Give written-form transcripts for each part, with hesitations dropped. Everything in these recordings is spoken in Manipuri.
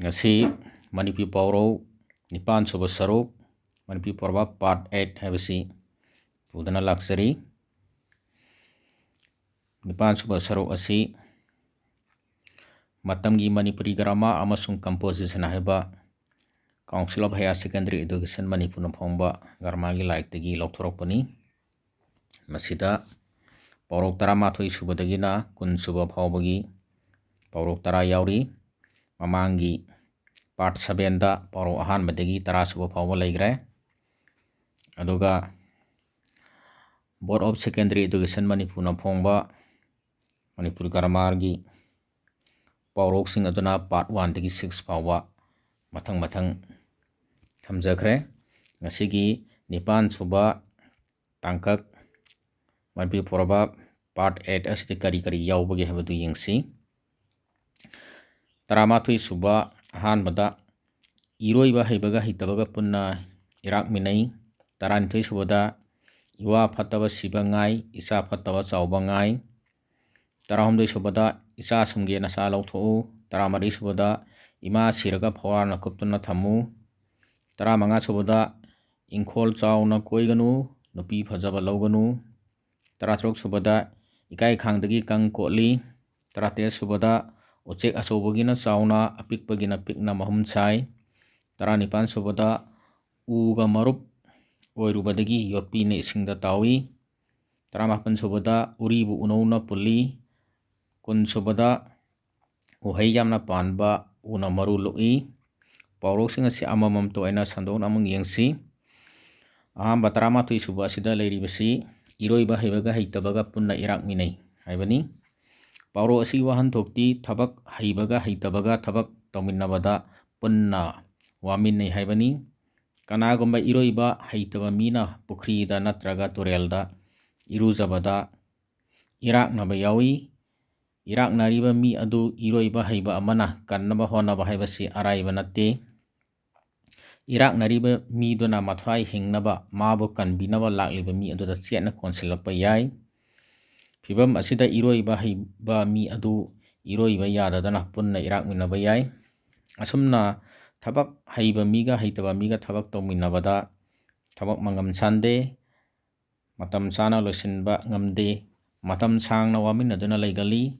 ngasi Manipuri Paurau Nipan Suba Saruk Manipuri Porba Part 8 habisi pudana laksari. Nipan Suba Saruk asi matamgi Manipuri Grammar amasung Composition haiba Council of Higher Secondary Education Manipur phongba Garmagi Laiktagi Lauthorokpani. Masida Paurok Taramathoi Subadagina Kun Suba Phawbagi Paurok Tara Yauri Mamangi Part 7 da Paurok Ahanbadagi Tara Suba Phawba Laigre. Aduga Board of Secondary Education Manipur phongba Manipur Grammar gi Paurok sing aduna Part 1 dagi 6 phawba mathang thamjakhre. Ngasigi Nipan Suba Tangkak Manipuri Porba Part 8 asiti kari yaubagi habadu yengsi. Taramathoi Suba ahanbada iroiba haibaga hitabaga punna irak minai. Taranithoi subada iwa phattaba siba ngai isa phattaba chauba ngai. Tarahumdoi subada isa sumge nasa lauthou. Taramari subada ima siraga phawarna kuptuna thamu. Taramanga subada ingkhol chauna koiganu nupi phajaba lauganu. Taratrok subada ikai khangdagi kang koli. Tarater subada uchek achobagina chauna apikpagina pikna mahum chai. Taranipan subada uga marup oirubadagi yotpine isingda tawi. Taramapan subada uribu unauna puli. Kun subada uhai yamna panba una maru loi. Paurok sing asi amamam to aina sandon amang yengsi. Ahamba taramathoi suba sida leiribasi iroiba haibaga haitabaga punna irak minai haibani. Paurok asi wahan thokti thabak haibaga haitabaga thabak tauminnabada punna waminai haibani. Kanagumba iroiba haitaba mina pukrida natraga turelda irujabada irak naba yawi. Irak nariba mi adu iroiba haiba amana kannaba honaba haibasi araiba natte. Irak nariba mi duna mathwai hingnaba mabu kanbinaba lakliba mi adu da chetna konsilakpa yai. Fibam asida iroiba haiba mi adu iroiba yadadana punna irak minaba yai. Asumna thabak haiba miga haitaba miga thabak tauminnabada thabak mangam sande matam sana loisinba ngamde matam sangna waminaduna laigali.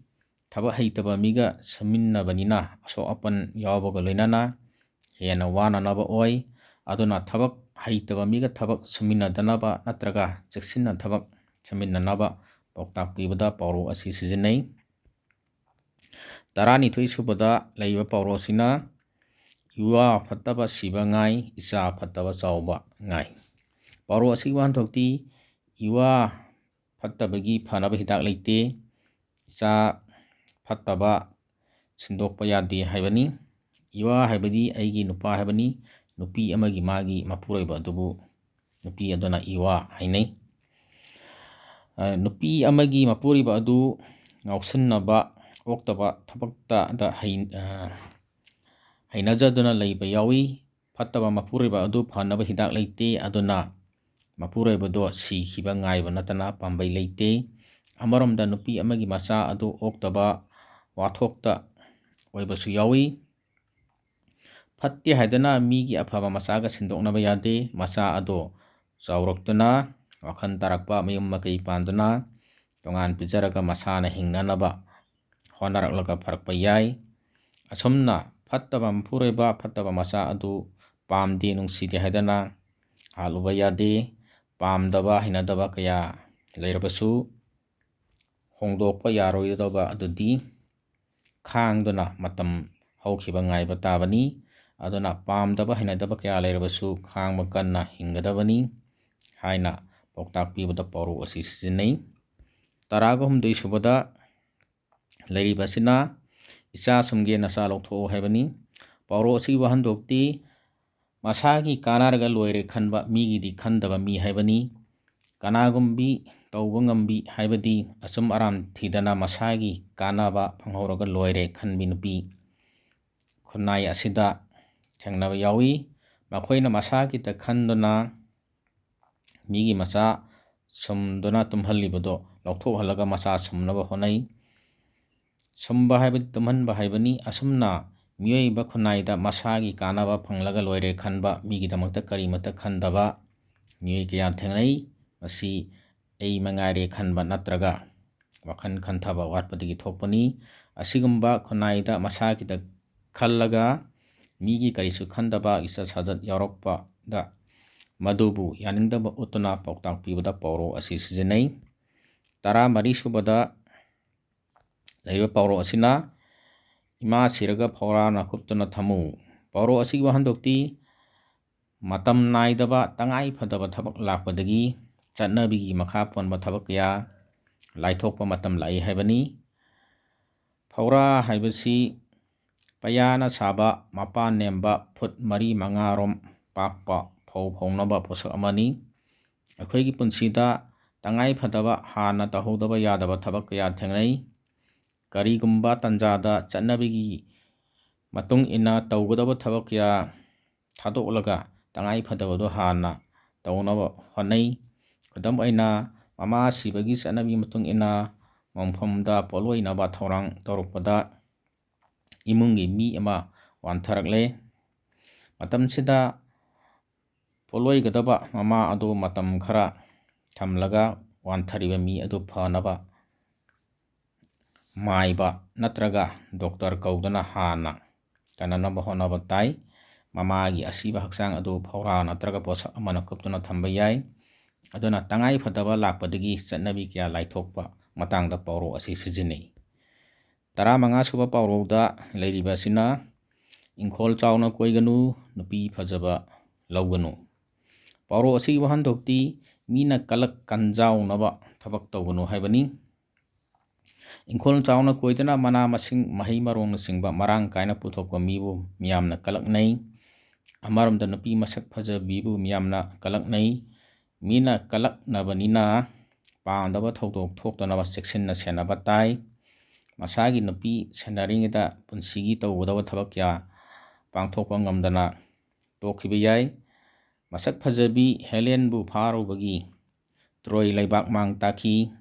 Thabak haitaba miga saminnabanina aso apan yawabaga loinana hena wananaba oi. Aduna thabak haitaba miga thabak saminnadanaba natraga cheksinna thabak saminnanaba pauktak pibada paurok asi sizinai. Taranithoi subada laiba paurok sina iwa phattaba siba ngai isa phattaba chauba ngai. Paurok asi wahan thokti iwa phattabagi phanaba hidak leite. Isa phattaba sindokpa yade haibani. Iwa haibadi aigi nupa haibani. Nupi amagi magi mapuroiba adubu nupi aduna iwa hainai. Nupi amagi mapuriba adu ngausinnaba oktaba thabakta da hainajaduna leiba yawi. Phattaba mapuriba adu phanaba hidak leite aduna mapuriba do sikhiba ngaiba natana pambai leite. Amaromda nupi amagi macha adu oktaba wathokta oibasu yawi. Phatti haidana migi afaba machaga sindoknaba yade. Macha ado chauraktuna wakhan tarakpa mayum makai panduna tongan pijaraga machana hingnanaba honaraklaga pharakpa yai. Asumna phattaba mapureba phattaba macha adu pamde nungside haidana haluba yade. Pamdaba hinadaba kaya leirabasu hongdokpa yaroidaba adudi khangduna matam haukiba ngaiba tabani. Aduna pamdaba hinadaba kaya leirabasu khangba kanna hingadabani haina pauktak pibada paurok asi sizinai. Taraga humdoi subada leiribasina isa sumge nasa lauthou haibani. Paurok asi wahan thokti masagi kanaraga loire khanba migidi khandaba mi haibani. Kanagumbi tauba ngambi haibadi asum aram thidana masagi kanaba phanghoraga loire khanbi nupi khunai asida thengnaba yawi. Makhoina masagi ta khanduna migi macha sumduna tumhallibado lauthokhallaga macha sumnaba honai. Sumba haibadi tumhanba haibani. Asumna ꯃꯤꯑꯣꯏꯕ ꯈꯨꯟꯅꯥꯏꯗ ꯃꯁꯥꯒꯤ ꯀꯥꯟꯅꯕ ꯐꯪꯂꯒ ꯂꯣꯏꯔꯦ ꯈꯟꯕ, ꯃꯤꯒꯤꯗꯃꯛꯇ ꯀꯔꯤꯃꯠꯇ ꯈꯟꯗꯕ ꯃꯤꯑꯣꯏ ꯀꯌꯥ ꯊꯦꯡꯅꯩ꯫ ꯃꯁꯤ ꯑꯩ ꯃꯉꯥꯏꯔꯦ ꯈꯟꯕ ꯅꯠꯇ꯭ꯔꯒ ꯋꯥꯈꯜ ꯈꯟꯊꯕ ꯋꯥꯠꯄꯗꯒꯤ ꯊꯣꯛꯄꯅꯤ꯫ ꯑꯁꯤꯒꯨꯝꯕ ꯈꯨꯟꯅꯥꯏꯗ ꯃꯁꯥꯒꯤꯗ ꯈꯜꯂꯒ ꯃꯤꯒꯤ ꯀꯔꯤꯁꯨ ꯈꯟꯗꯕ ꯂꯤꯆꯠ ꯁꯥꯖꯠ ꯌꯥꯎꯔꯛꯄꯗ ꯃꯗꯨꯕꯨ ꯌꯥꯅꯤꯡꯗꯕ ꯎꯠꯇꯨꯅ ꯄꯥꯎꯇꯥꯛ ꯄꯤꯕꯗ ꯄꯥꯎꯔꯧ ꯑꯁꯤ ꯁꯤꯖꯤꯟꯅꯩ꯫ 14ꯁꯨꯕꯗ ꯂꯩꯔꯤꯕ ꯄꯥꯎꯔꯧ ꯑꯁꯤꯅ ꯏꯃꯥ ꯁꯤꯔꯒ ꯐꯧꯔꯥꯅ ꯀꯨꯞꯇꯨꯅ ꯊꯝꯃꯨ꯫ ꯄꯥꯎꯔꯧ ꯑꯁꯤꯒꯤ ꯋꯥꯍꯟꯊꯣꯛꯇꯤ ꯃꯇꯝ ꯅꯥꯏꯗꯕ ꯇꯉꯥꯏ ꯐꯗꯕ ꯊꯕꯛ ꯂꯥꯛꯄꯗꯒꯤ ꯆꯠꯅꯕꯤꯒꯤ ꯃꯈꯥ ꯄꯣꯟꯕ ꯊꯕꯛ ꯀꯌꯥ ꯂꯥꯏꯊꯣꯛꯄ ꯃꯇꯝ ꯂꯥꯛꯏ ꯍꯥꯏꯕꯅꯤ꯫ ꯐꯧꯔꯥ ꯍꯥꯏꯕꯁꯤ ꯄꯩꯌꯥꯅ ꯁꯥꯕ ꯃꯄꯥꯟ ꯅꯦꯝꯕ ꯐꯨꯠ 4-5 ꯄꯥꯛꯄ ꯐꯧ ꯐꯧꯅꯕ ꯄꯣꯠꯁꯛ ꯑꯃꯅꯤ꯫ ꯑꯩꯈꯣꯏꯒꯤ ꯄꯨꯟꯁꯤꯗ ꯇꯉꯥꯏ ꯐꯗꯕ ꯍꯥꯟꯅ ꯇꯧꯍꯧꯗꯕ ꯌꯥꯗꯕ ꯊꯕꯛ ꯀꯌꯥ ꯊꯦꯡꯅꯩ꯫ ꯀꯔꯤꯒꯨꯝꯕ ꯇꯥꯟꯖꯥꯗ ꯆꯠꯅꯕꯤꯒꯤ ꯃꯇꯨꯡ ꯏꯟꯅ ꯇꯧꯒꯗꯕ ꯊꯕꯛ ꯀꯌꯥ ꯊꯥꯗꯣꯛꯂꯒ ꯇꯉꯥꯏ ꯐꯗꯕꯗꯨ ꯍꯥꯟꯅ ꯇꯧꯅꯕ ꯍꯣꯠꯅꯩ꯫ ꯈꯨꯗꯝ ꯑꯣꯏꯅ ꯃꯃꯥ ꯁꯤꯕꯒꯤ ꯆꯠꯅꯕꯤꯒꯤ ꯃꯇꯨꯡ ꯏꯟꯅ ꯃꯣꯡꯐꯝꯗ ꯄꯣꯠꯂꯣꯏꯅꯕ ꯊꯧꯔꯥꯡ ꯇꯧꯔꯛꯄꯗ ꯏꯃꯨꯡꯒꯤ ꯃꯤ ꯑꯃ ꯋꯥꯟꯊꯔꯛꯂꯦ꯫ ꯃꯇꯝꯁꯤꯗ ꯄꯣꯠꯂꯣꯏꯒꯗꯕ ꯃꯃꯥ ꯑꯗꯨ ꯃꯇꯝ ꯈꯔ ꯊꯝꯂꯒ ꯋꯥꯟꯊꯔꯤꯕ ꯃꯤ ꯑꯗꯨ ꯐꯅꯕ ꯃꯥꯏꯕ ꯅꯠꯇ꯭ꯔꯒ ꯗꯣꯛꯇꯔ ꯀꯧꯗꯨꯅ ꯍꯥꯟꯅ ꯀꯟꯅꯅꯕ ꯍꯣꯠꯅꯕ ꯇꯥꯏ꯫ ꯃꯃꯥꯒꯤ ꯑꯁꯤꯕ ꯍꯛꯆꯥꯡ ꯑꯗꯨ ꯐꯧꯔꯥ ꯅꯠꯇ꯭ꯔꯒ ꯄꯣꯠꯁꯛ ꯑꯃꯅ ꯀꯨꯞꯇꯨꯅ ꯊꯝꯕ ꯌꯥꯏ꯫ ꯑꯗꯨꯅ ꯇꯉꯥꯏ ꯐꯗꯕ ꯂꯥꯛꯄꯗꯒꯤ ꯆꯠꯅꯕꯤ ꯀꯌꯥ ꯂꯥꯏꯊꯣꯛꯄ ꯃꯇꯥꯡꯗ ꯄꯥꯎꯔꯧ ꯑꯁꯤ ꯁꯤꯖꯤꯟꯅꯩ꯫ 15ꯁꯨꯕ ꯄꯥꯎꯔꯧꯗ ꯂꯩꯔꯤꯕ ꯑꯁꯤꯅ ꯏꯪꯈꯣꯜ ꯆꯥꯎꯅ ꯀꯣꯏꯒꯅꯨ, ꯅꯨꯄꯤ ꯐꯖꯕ ꯂꯧꯒꯅꯨ꯫ ꯄꯥꯎꯔꯧ ꯑꯁꯤꯒꯤ ꯋꯥꯍꯟꯊꯣꯛꯇꯤ ꯃꯤꯅ ꯀꯂꯛ ꯀꯟꯖꯥꯎꯅꯕ ꯊꯕꯛ ꯇꯧꯒꯅꯨ ꯍꯥꯏꯕꯅꯤ꯫ ꯏꯪꯈꯣꯜ ꯆꯥꯎꯅ ꯀꯣꯏꯗꯨꯅ ꯃꯅꯥ ꯃꯁꯤꯡ, ꯃꯍꯩ ꯃꯔꯣꯡꯅꯆꯤꯡꯕ ꯃꯔꯥꯡ ꯀꯥꯏꯅ ꯄꯨꯊꯣꯛꯄ ꯃꯤꯕꯨ ꯃꯤꯌꯥꯝꯅ ꯀꯂꯛꯅꯩ꯫ ꯑꯃꯔꯣꯝꯗ ꯅꯨꯄꯤ ꯃꯁꯛ ꯐꯖꯕꯤꯕꯨ ꯃꯤꯌꯥꯝꯅ ꯀꯂꯛꯅꯩ꯫ ꯃꯤꯅ ꯀꯂꯛꯅꯕꯅꯤꯅ ꯄꯥꯝꯗꯕ ꯊꯧꯗꯣꯛ ꯊꯣꯛꯇꯅꯕ ꯆꯦꯛꯁꯤꯟꯅ ꯁꯦꯟꯅꯕ ꯇꯥꯏ꯫ ꯃꯁꯥꯒꯤ ꯅꯨꯄꯤ ꯁꯦꯟꯅꯔꯤꯉꯩꯗ ꯄꯨꯟꯁꯤꯒꯤ ꯇꯧꯒꯗꯕ ꯊꯕꯛ ꯀꯌꯥ ꯄꯥꯡꯊꯣꯛꯄ ꯉꯝꯗꯅ ꯇꯣꯛꯈꯤꯕ ꯌꯥꯏ꯫ ꯃꯁꯛ ꯐꯖꯕꯤ ꯍꯦꯂꯦꯟꯕꯨ ꯐꯥꯔꯨꯕꯒꯤ ꯇ꯭ꯔꯣꯏ ꯂꯩꯕꯥꯛ ꯃꯥꯡ ꯇꯥꯈꯤ꯫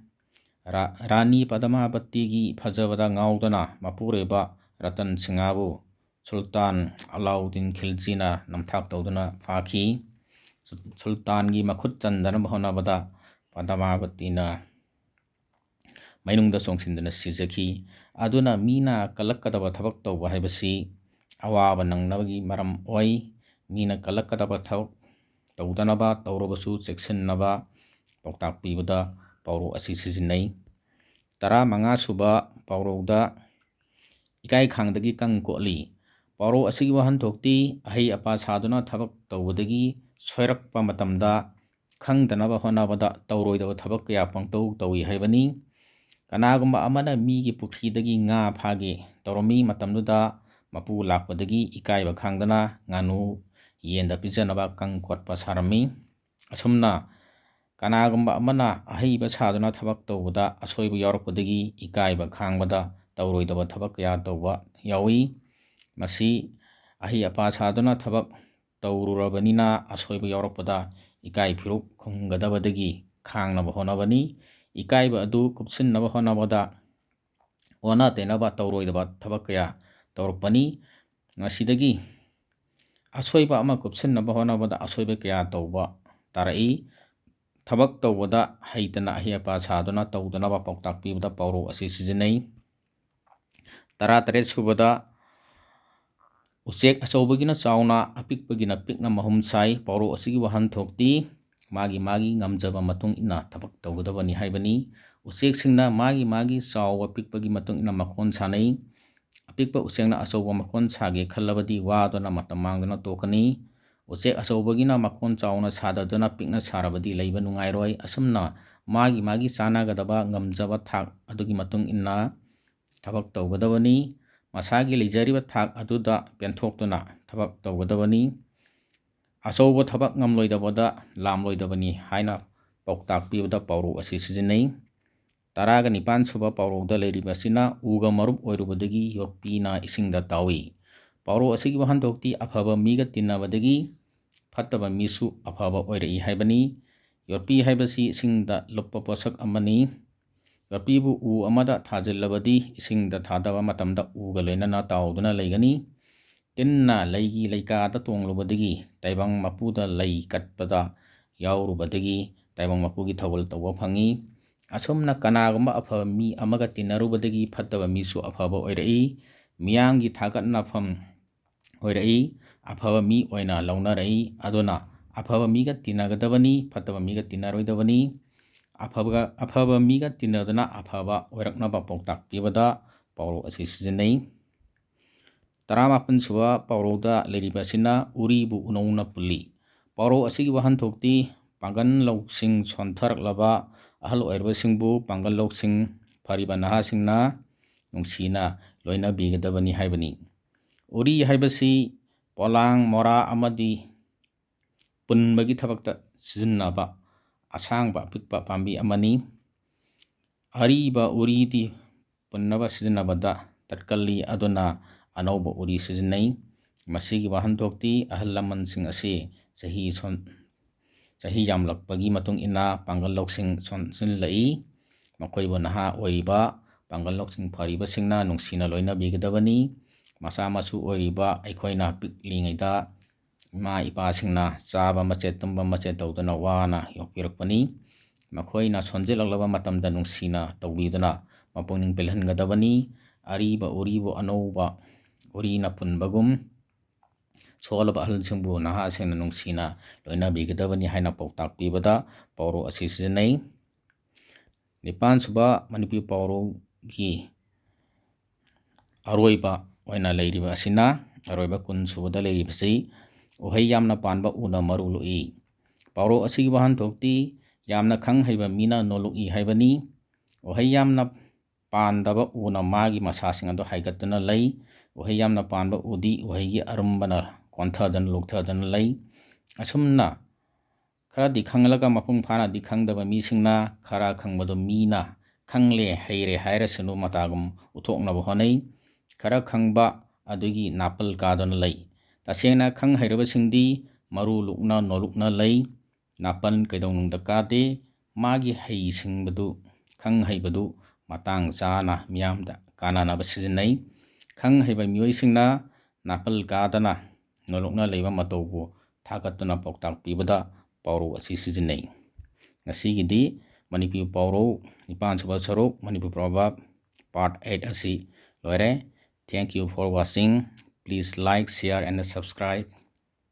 ꯔꯥꯅꯤ ꯄꯗꯃꯥꯕꯇꯤꯒꯤ ꯐꯖꯕꯗ ꯉꯥꯎꯗꯨꯅ ꯃꯄꯨꯔꯣꯏꯕ ꯔꯇꯟ ꯁꯤꯡꯍꯕꯨ ꯁꯨꯜꯇꯥꯟ ꯑꯂꯥꯎꯗꯤꯟ ꯈꯤꯜꯖꯤꯅ ꯅꯝꯊꯥꯛ ꯇꯧꯗꯨꯅ ꯐꯥꯈꯤ꯫ ꯁꯨꯜꯇꯥꯟꯒꯤ ꯃꯈꯨꯠ ꯆꯟꯗꯅꯕ ꯍꯣꯠꯅꯕꯗ ꯄꯗꯃꯥꯕꯇꯤꯅ ꯃꯩꯅꯨꯡꯗ ꯆꯣꯡꯁꯤꯟꯗꯨꯅ ꯁꯤꯖꯈꯤ꯫ ꯑꯗꯨꯅ ꯃꯤꯅ ꯀꯂꯛꯀꯗꯕ ꯊꯕꯛ ꯇꯧꯕ ꯍꯥꯏꯕꯁꯤ ꯑꯋꯥꯕ ꯅꯪꯅꯕꯒꯤ ꯃꯔꯝ ꯑꯣꯏ꯫ ꯃꯤꯅ ꯀꯂꯛꯀꯗꯕ ꯊꯕꯛ ꯇꯧꯗꯅꯕ, ꯇꯧꯔꯕꯁꯨ ꯆꯦꯛꯁꯤꯟꯅꯕ ꯄꯥꯎꯇꯥꯛ ꯄꯤꯕꯗ ꯄꯥꯎꯔꯧ ꯑꯁꯤ ꯁꯤꯖꯤꯟꯅꯩ꯫ 15ꯁꯨꯕ ꯄꯥꯎꯔꯧꯗ ꯏꯀꯥꯏꯈꯥꯡꯗꯒꯤ ꯀꯪ ꯀꯣꯠꯂꯤ꯫ ꯄꯥꯎꯔꯧ ꯑꯁꯤꯒꯤ ꯋꯥꯍꯟꯊꯣꯛꯇꯤ ꯑꯍꯩ ꯑꯄꯥ ꯁꯥꯗꯨꯅ ꯊꯕꯛ ꯇꯧꯕꯗꯒꯤ ꯁꯣꯏꯔꯛꯄ ꯃꯇꯝꯗ ꯈꯪꯗꯅꯕ ꯍꯣꯠꯅꯕꯗ ꯇꯧꯔꯣꯏꯗꯕ ꯊꯕꯛ ꯀꯌా ꯄꯪꯇꯧ ꯇꯧꯏ ꯍꯥꯏꯕꯅꯤ꯫ ꯀꯅꯥꯒꯨꯝꯕ ꯑꯃꯅ ꯃꯤꯒꯤ ꯄꯨꯈ꯭ꯔꯤꯗꯒꯤ ꯉꯥ ꯐꯥꯒꯦ ꯇꯧꯔꯝꯃꯤ ꯃꯇꯝꯗꯨꯗ ꯃꯄꯨ ꯂꯥꯛꯄꯗꯒꯤ ꯏꯀꯥꯏꯕ ꯈꯥꯡꯗꯅ ꯉꯥꯅꯨ ꯌꯦꯟꯗ ꯄꯤꯖꯅꯕ ꯀꯪ ꯀꯣꯠꯄ ꯁꯥꯔꯝꯃꯤ꯫ ꯑꯁꯨꯝꯅ ꯀꯅꯥꯒꯨꯝꯕ ꯑꯃꯅ ꯑꯍꯩꯕ ꯁꯥꯗꯨꯅ ꯊꯕꯛ ꯇꯧꯕꯗ ꯑꯁꯣꯏꯕ ꯌꯥꯎꯔꯛꯄꯗꯒꯤ ꯏꯀꯥꯏꯕ ꯈꯥꯡꯕꯗ ꯇꯧꯔꯣꯏꯗꯕ ꯊꯕꯛ ꯀꯌా ꯇꯧꯕ ꯌꯥꯎꯏ꯫ ꯃꯁꯤ ꯑꯍꯩ ꯑꯄꯥ ꯁꯥꯗꯨꯅ ꯊꯕꯛ ꯇꯧꯔꯨꯔꯕꯅꯤꯅ ꯑꯁꯣꯏꯕ ꯌꯥꯎꯔꯛꯄꯗ ꯏꯀꯥꯏ ꯐꯤꯔꯨꯛ ꯈꯨꯝꯒꯗꯕꯗꯒꯤ ꯈꯥꯡꯅꯕ ꯍꯣꯠꯅꯕꯅꯤ꯫ ꯏꯀꯥꯏꯕ ꯑꯗꯨ ꯀꯨꯞꯁꯤꯟꯅꯕ ꯍꯣꯠꯅꯕꯗ ꯑꯣꯟꯅ ꯇꯩꯅꯕ ꯇꯧꯔꯣꯏꯗꯕ ꯊꯕꯛ ꯀꯌా ꯇꯧꯔꯛꯄꯅꯤ꯫ ꯃꯁꯤꯗꯒꯤ ꯑꯁꯣꯏꯕ ꯑꯃ ꯀꯨꯞꯁꯤꯟꯅꯕ ꯍꯣꯠꯅꯕꯗ ꯑꯁꯣꯏꯕ ꯀꯌా ꯇꯧꯕ ꯇꯥꯔꯛꯏ꯫ ꯊꯕꯛ ꯇꯧꯕꯗ ꯍꯩꯇꯅ ꯑꯍꯩ ꯑꯄꯥ ꯁꯥꯗꯨꯅ ꯇꯧꯗꯅꯕ ꯄꯥꯎꯇꯥꯛ ꯄꯤꯕꯗ ꯄꯥꯎꯔꯧ ꯑꯁꯤ ꯁꯤꯖꯤꯟꯅꯩ꯫ 18ꯁꯨꯕꯗ ꯎꯆꯦꯛ ꯑꯆꯧꯕꯒꯤꯅ ꯆꯥꯎꯅ, ꯑꯄꯤꯛꯄꯒꯤꯅ ꯄꯤꯛꯅ ꯃꯍꯨꯝ ꯁꯥꯏ꯫ ꯄꯥꯎꯔꯧ ꯑꯁꯤꯒꯤ ꯋꯥꯍꯟꯊꯣꯛꯇꯤ ꯃꯥꯒꯤ ꯉꯝꯖꯕ ꯃꯇꯨꯡ ꯏꯟꯅ ꯊꯕꯛ ꯇꯧꯒꯗꯕꯅꯤ ꯍꯥꯏꯕꯅꯤ꯫ ꯎꯆꯦꯛꯁꯤꯡꯅ ꯃꯥꯒꯤ ꯆꯥꯎꯕ ꯄꯤꯛꯄꯒꯤ ꯃꯇꯨꯡ ꯏꯟꯅ ꯃꯀꯣꯟ ꯁꯥꯅꯩ꯫ ꯑꯄꯤꯛꯄ ꯎꯆꯦꯛꯅ ꯑꯆꯧꯕ ꯃꯀꯣꯟ ꯁꯥꯒꯦ ꯈꯜꯂꯕꯗꯤ ꯋꯥꯗꯨꯅ ꯃꯇꯝ ꯃꯥꯡꯗꯨꯅ ꯇꯣꯛꯀꯅꯤ꯫ ꯎꯆꯦꯛ ꯑꯆꯧꯕꯒꯤꯅ ꯃꯀꯣꯟ ꯆꯥꯎꯅ ꯁꯥꯗꯗꯨꯅ ꯄꯤꯛꯅ ꯁꯥꯔꯕꯗꯤ ꯂꯩꯕ ꯅꯨꯡꯉꯥꯏꯔꯣꯏ꯫ ꯑꯁꯨꯝꯅ ꯃꯥꯒꯤ ꯆꯥꯅꯒꯗꯕ ꯉꯝꯖꯕ ꯊꯥꯛ ꯑꯗꯨꯒꯤ ꯃꯇꯨꯡ ꯏꯟꯅ ꯊꯕꯛ ꯇꯧꯒꯗꯕꯅꯤ꯫ ꯃꯁꯥꯒꯤ ꯂꯩꯖꯔꯤꯕ ꯊꯥꯛ ꯑꯗꯨꯗ ꯄꯦꯟꯊꯣꯛꯇꯨꯅ ꯊꯕꯛ ꯇꯧꯒꯗꯕꯅꯤ꯫ ꯑꯆꯧꯕ ꯊꯕꯛ ꯉꯝꯂꯣꯏꯗꯕꯗ ꯂꯥꯝꯂꯣꯏꯗꯕꯅꯤ ꯍꯥꯏꯅ ꯄꯥꯎꯇꯥꯛ ꯄꯤꯕꯗ ꯄꯥꯎꯔꯧ ꯑꯁꯤ ꯁꯤꯖꯤꯟꯅꯩ꯫ 19ꯁꯨꯕ ꯄꯥꯎꯔꯧꯗ ꯂꯩꯔꯤꯕ ꯑꯁꯤꯅ ꯎꯒ ꯃꯔꯨꯞ ꯑꯣꯏꯔꯨꯕꯗꯒꯤ ꯌꯣꯠꯄꯤꯅ ꯏꯁꯤꯡꯗ ꯇꯥꯎꯏ꯫ ꯄꯥꯎꯔꯧ ꯑꯁꯤꯒꯤ ꯋꯥꯍꯟꯊꯣꯛꯇꯤ ꯑꯐꯕ ꯃꯤꯒ ꯇꯤꯟꯅꯕꯗꯒꯤ ꯐꯠꯇꯕ ꯃꯤꯁꯨ ꯑꯐꯕ ꯑꯣꯏꯔꯛꯏ ꯍꯥꯏꯕꯅꯤ꯫ ꯌꯣꯠꯄꯤ ꯍꯥꯏꯕꯁꯤ ꯏꯁꯤꯡꯗ ꯂꯨꯞꯄ ꯄꯣꯠꯁꯛ ꯑꯃꯅꯤ꯫ ꯌꯣꯠꯄꯤꯕꯨ ꯎ ꯑꯃꯗ ꯊꯥꯖꯤꯜꯂꯕꯗꯤ ꯏꯁꯤꯡꯗ ꯊꯥꯗꯕ ꯃꯇꯝꯗ ꯎꯒ ꯂꯣꯏꯅꯅ ꯇꯥꯎꯗꯨꯅ ꯂꯩꯒꯅꯤ꯫ ꯇꯤꯟꯅ ꯂꯩꯒꯤ ꯂꯩꯀꯥꯗ ꯇꯣꯡꯂꯨꯕꯗꯒꯤ ꯇꯥꯏꯕꯪ ꯃꯄꯨꯗ ꯂꯩ ꯀꯠꯄꯗ ꯌꯥꯎꯔꯨꯕꯗꯒꯤ ꯇꯥꯏꯕꯪ ꯃꯄꯨꯒꯤ ꯊꯧꯒꯜ ꯇꯧꯕ ꯐꯪꯏ꯫ ꯑꯁꯨꯝꯅ ꯀꯅꯥꯒꯨꯝꯕ ꯑꯐꯕ ꯃꯤ ꯑꯃꯒ ꯇꯤꯟꯅꯔꯨꯕꯗꯒꯤ ꯐꯠꯇꯕ ꯃꯤꯁꯨ ꯑꯐꯕ ꯑꯣꯏꯔꯛꯏ, ꯃꯤꯌꯥꯝꯒꯤ ꯊꯥꯒꯠꯅꯐꯝ ꯑꯣꯏꯔꯛꯏ, ꯑꯐꯕ ꯃꯤ ꯑꯣꯏꯅ ꯂꯧꯅꯔꯛꯏ꯫ ꯑꯗꯨꯅ ꯑꯐꯕ ꯃꯤꯒ ꯇꯤꯟꯅꯒꯗꯕꯅꯤ, ꯐꯠꯇꯕ ꯃꯤꯒ ꯇꯤꯟꯅꯔꯣꯏꯗꯕꯅꯤ꯫ ꯑꯐꯕ ꯃꯤꯒ ꯇꯤꯟꯅꯗꯨꯅ ꯑꯐꯕ ꯑꯣꯏꯔꯛꯅꯕ ꯄꯥꯎꯇꯥꯛ ꯄꯤꯕꯗ ꯄꯥꯎꯔꯧ ꯑꯁꯤ ꯁꯤꯖꯤꯟꯅꯩ꯫ 18ꯁꯨꯕ ꯄꯥꯎꯔꯧꯗ ꯂꯩꯔꯤꯕ ꯑꯁꯤꯅ ꯎꯔꯤꯕꯨ ꯎꯅꯧꯅ ꯄꯨꯜꯂꯤ꯫ ꯄꯥꯎꯔꯧ ꯑꯁꯤꯒꯤ ꯋꯥꯍꯟꯊꯣꯛꯇꯤ ꯄꯥꯡꯒꯜ ꯂꯧꯁꯤꯡ ꯁꯣꯟꯊꯔꯛꯂꯕ ꯑꯍꯜ ꯑꯣꯏꯔꯕꯁꯤꯡꯕꯨ ꯄꯥꯡꯒꯜ ꯂꯧꯁꯤꯡ ꯐꯔꯤꯕ ꯅꯍꯥꯁꯤꯡꯅ ꯅꯨꯡꯁꯤꯅ ꯂꯣꯏꯅꯕꯤꯒꯗꯕꯅꯤ ꯍꯥꯏꯕꯅꯤ꯫ ꯎꯔꯤ ꯍꯥꯏꯕꯁꯤ ꯄꯣꯂꯥꯡ, ꯃꯣꯔꯥ ꯑꯃꯗꯤ ꯄꯨꯟꯕꯒꯤ ꯊꯕꯛꯇ ꯁꯤꯖꯤꯟꯅꯕ ꯑꯁꯥꯡꯕ ꯑꯄꯤꯛꯄ ꯄꯥꯝꯕꯤ ꯑꯃꯅꯤ꯫ ꯑꯔꯤꯕ ꯎꯔꯤꯗꯤ ꯄꯨꯟꯅꯕ ꯁꯤꯖꯤꯟꯅꯕꯗ ꯇꯠꯀꯜꯂꯤ, ꯑꯗꯨꯅ ꯑꯅꯧꯕ ꯎꯔꯤ ꯁꯤꯖꯤꯟꯅꯩ꯫ ꯃꯁꯤꯒꯤ ꯋꯥꯍꯟꯊꯣꯛꯇꯤ ꯑꯍꯜ ꯂꯃꯟꯁꯤꯡ ꯑꯁꯤ ꯆꯍꯤ ꯌꯥꯝꯂꯛꯄꯒꯤ ꯃꯇꯨꯡ ꯏꯟꯅ ꯄꯥꯡꯒꯜ ꯂꯧꯁꯤꯡ ꯁꯣꯟꯖꯤꯜꯂꯛꯏ꯫ ꯃꯈꯣꯏꯕꯨ ꯅꯍꯥ ꯑꯣꯏꯔꯤꯕ ꯄꯥꯡꯒꯜ ꯂꯧꯁꯤꯡ ꯐꯔꯤꯕꯁꯤꯡꯅ ꯅꯨꯡꯁꯤꯅ ꯂꯣꯏꯅꯕꯤꯒꯗꯕꯅꯤ꯫ ꯃꯆꯥ ꯃꯁꯨ ꯑꯣꯏꯔꯤꯕ ꯑꯩꯈꯣꯏꯅ ꯄꯤꯛꯂꯤꯉꯩꯗ ꯏꯃꯥ ꯏꯄꯥꯁꯤꯡꯅ ꯆꯥꯕ ꯃꯆꯦꯠ ꯇꯨꯝꯕ ꯃꯆꯦꯠ ꯇꯧꯗꯨꯅ ꯋꯥꯅ ꯌꯣꯛꯄꯤꯔꯛꯄꯅꯤ꯫ ꯃꯈꯣꯏꯅ ꯁꯣꯟꯖꯤꯜꯂꯛꯂꯕ ꯃꯇꯝꯗ ꯅꯨꯡꯁꯤꯅ ꯇꯧꯕꯤꯗꯨꯅ ꯃꯄꯨꯛꯅꯤꯡ ꯄꯦꯜꯍꯟꯒꯗꯕꯅꯤ꯫ ꯑꯔꯤꯕ ꯎꯔꯤꯕꯨ ꯑꯅꯧꯕ ꯎꯔꯤꯅ ꯄꯨꯟꯕꯒꯨꯝ ꯁꯣꯜꯂꯕ ꯑꯍꯜꯁꯤꯡꯕꯨ ꯅꯍꯥꯁꯤꯡꯅ ꯅꯨꯡꯁꯤꯅ ꯂꯣꯏꯅꯕꯤꯒꯗꯕꯅꯤ ꯍꯥꯏꯅ ꯄꯥꯎꯇꯥꯛ ꯄꯤꯕꯗ ꯄꯥꯎꯔꯧ ꯑꯁꯤ ꯁꯤꯖꯤꯟꯅꯩ꯫ 19ꯁꯨꯕ ꯃꯅꯤꯄꯨꯔꯤ ꯄꯥꯎꯔꯧꯒꯤ ꯑꯔꯣꯏꯕ ꯑꯣꯏꯅ ꯂꯩꯔꯤꯕ ꯑꯁꯤꯅ ꯑꯔꯣꯏꯕ 20ꯁꯨꯕꯗ ꯂꯩꯔꯤꯕꯁꯤ ꯎꯍꯩ ꯌꯥꯝꯅ ꯄꯥꯟꯕ ꯎꯅ ꯃꯔꯨ ꯂꯣꯛꯏ꯫ ꯄꯥꯎꯔꯧ ꯑꯁꯤꯒꯤ ꯋꯥꯍꯟꯊꯣꯛꯇꯤ ꯌꯥꯝꯅ ꯈꯪ ꯍꯩꯕ ꯃꯤꯅ ꯅꯣꯂꯨꯛꯏ ꯍꯥꯏꯕꯅꯤ꯫ ꯎꯍꯩ ꯌꯥꯝꯅ ꯄꯥꯟꯗꯕ ꯎꯅ ꯃꯥꯒꯤ ꯃꯁꯥꯁꯤꯡ ꯑꯗꯨ ꯍꯥꯏꯒꯠꯇꯨꯅ ꯂꯩ꯫ ꯎꯍꯩ ꯌꯥꯝꯅ ꯄꯥꯟꯕ ꯎꯗꯤ ꯎꯍꯩꯒꯤ ꯑꯔꯨꯝꯕꯅ ꯀꯣꯟꯊꯗꯨꯅ ꯂꯨꯞꯊꯗꯨꯅ ꯂꯩ꯫ ꯑꯁꯨꯝꯅ ꯈꯔꯗꯤ ꯈꯪꯂꯒ ꯃꯄꯨꯡ ꯐꯥꯅꯗꯤ ꯈꯪꯗꯕ ꯃꯤꯁꯤꯡꯅ ꯈꯔ ꯈꯪꯕꯗꯨ ꯃꯤꯅ ꯈꯪꯂꯦ ꯍꯩꯔꯦ ꯍꯥꯏꯔꯁꯅꯨ ꯃꯇꯥꯒꯨꯝ ꯎꯠꯊꯣꯛꯅꯕ ꯍꯣꯠꯅꯩ꯫ ꯈꯔ ꯈꯪꯕ ꯑꯗꯨꯒꯤ ꯅꯥꯄꯜ ꯀꯥꯗꯨꯅ ꯂꯩ꯫ ꯇꯁꯦꯡꯅ ꯈꯪ ꯍꯩꯔꯕꯁꯤꯡꯗꯤ ꯃꯔꯨ ꯂꯨꯛꯅ ꯅꯣꯂꯨꯛꯅ ꯂꯩ, ꯅꯥꯄꯜ ꯀꯩꯗꯧꯅꯨꯡꯗ ꯀꯥꯗꯦ꯫ ꯃꯥꯒꯤ ꯍꯩꯁꯤꯡꯕꯗꯨ ꯈꯪ ꯍꯩꯕꯗꯨ ꯃꯇꯥꯡ ꯆꯥꯅ ꯃꯤꯌꯥꯝꯗ ꯀꯥꯟꯅꯅꯕ ꯁꯤꯖꯤꯟꯅꯩ꯫ ꯈꯪ ꯍꯩꯕ ꯃꯤꯑꯣꯏꯁꯤꯡꯅ ꯅꯥꯄꯜ ꯀꯥꯗꯅ ꯅꯣꯂꯨꯛꯅ ꯂꯩꯕ ꯃꯇꯧꯕꯨ ꯊꯥꯒꯠꯇꯨꯅ ꯄꯥꯎꯇꯥꯛ ꯄꯤꯕꯗ ꯄꯥꯎꯔꯧ ꯑꯁꯤ ꯁꯤꯖꯤꯟꯅꯩ꯫ ꯉꯁꯤꯒꯤꯗꯤ ꯃꯅꯤꯄꯨꯔꯤ ꯄꯥꯎꯔꯧ 19ꯁꯨꯕ ꯁꯔꯨꯛ ꯃꯅꯤꯄꯨꯔ ꯄ꯭ꯔꯣꯚꯥꯔꯕ ꯄꯥꯔꯠ 8 ꯑꯁꯤ ꯂꯣꯏꯔꯦ꯫ Thank you four washing. Please like, share and subscribe.